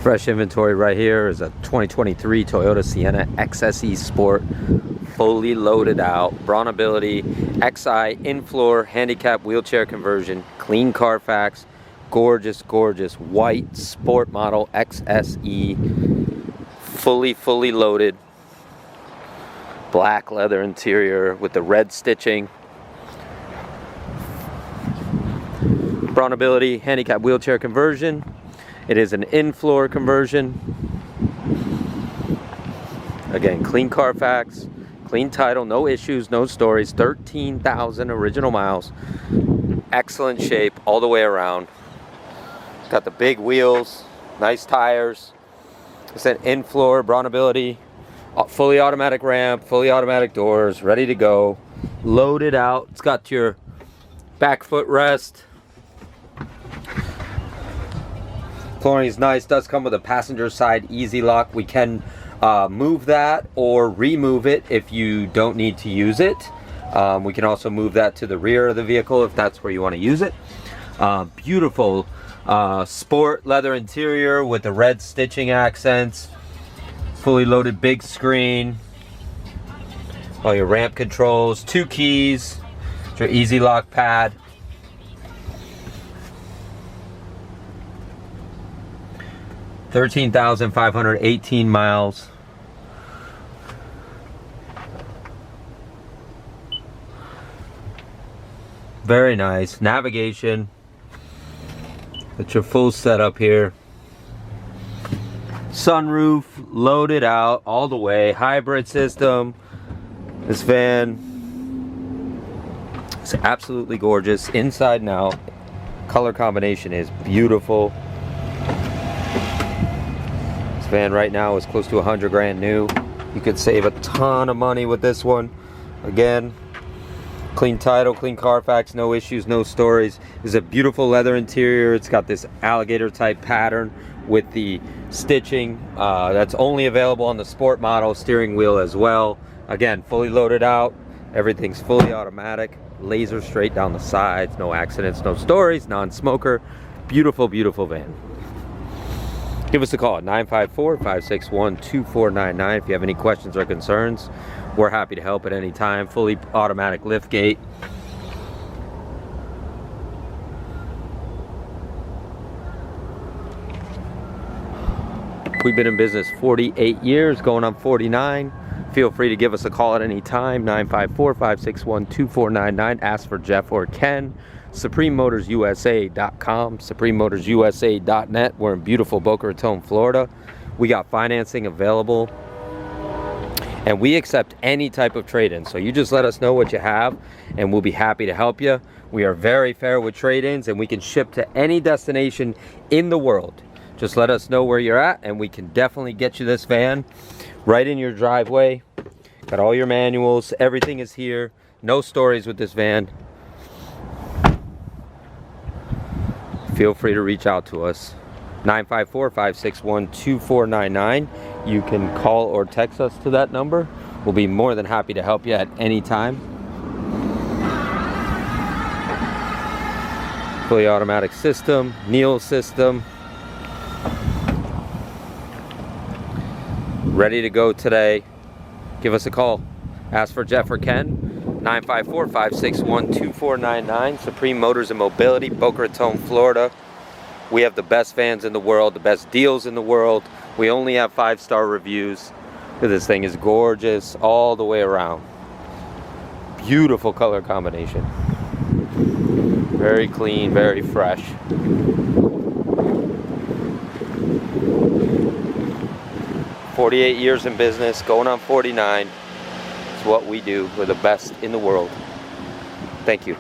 Fresh inventory right here is a 2023 Toyota Sienna XSE Sport, fully loaded out, Braunability, XI in-floor handicap wheelchair conversion, clean Carfax, gorgeous white sport model XSE, fully loaded, black leather interior with the red stitching. Braunability handicap wheelchair conversion. It is an in-floor conversion. Again, clean Carfax, clean title, no issues, no stories, 13,000 original miles. Excellent shape all the way around. Got the big wheels, nice tires. It's an in-floor Braunability, fully automatic ramp, fully automatic doors, ready to go. Loaded out. It's got your back footrest. Flooring is nice. Does come with a passenger side easy lock. We can move that or remove it if you don't need to use it. We can also move that to the rear of the vehicle if that's where you want to use it. Beautiful sport leather interior with the red stitching accents. Fully loaded big screen. All your ramp controls, 2 keys, your easy lock pad. $13,518 miles. Very nice. Navigation. It's your full setup here. Sunroof loaded out all the way. Hybrid system. This van is absolutely gorgeous inside and out. Color combination is beautiful. Van right now is close to 100 grand new. You could save a ton of money with this one. Again, clean title, clean Carfax, no issues, no stories. It's a beautiful leather interior. It's got this alligator type pattern with the stitching that's only available on the sport model, steering wheel as well. Again, fully loaded out. Everything's fully automatic, laser straight down the sides, no accidents, no stories, non-smoker. Beautiful van. Give us a call at 954-561-2499 if you have any questions or concerns. We're happy to help at any time. Fully automatic lift gate. We've been in business 48 years, going on 49. Feel free to give us a call at any time, 954-561-2499. Ask for Jeff or Ken. SupremeMotorsUSA.com, SupremeMotorsUSA.net. We're in beautiful Boca Raton, Florida. We got financing available, and we accept any type of trade-in. So you just let us know what you have, and we'll be happy to help you. We are very fair with trade-ins, and we can ship to any destination in the world. Just let us know where you're at, and we can definitely get you this van right in your driveway. Got all your manuals. Everything is here. No stories with this van. Feel free to reach out to us. 954-561-2499. You can call or text us to that number. We'll be more than happy to help you at any time. Fully automatic system, Neil system. Ready to go today. Give us a call. Ask for Jeff or Ken. 954-561-2499. Supreme Motors and Mobility, Boca Raton, Florida. We have the best vans in the world, the best deals in the world. We only have 5-star reviews. This thing is gorgeous all the way around. Beautiful color combination. Very clean, very fresh. "48 years in business, going on 49. What we do. We're the best in the world. Thank you.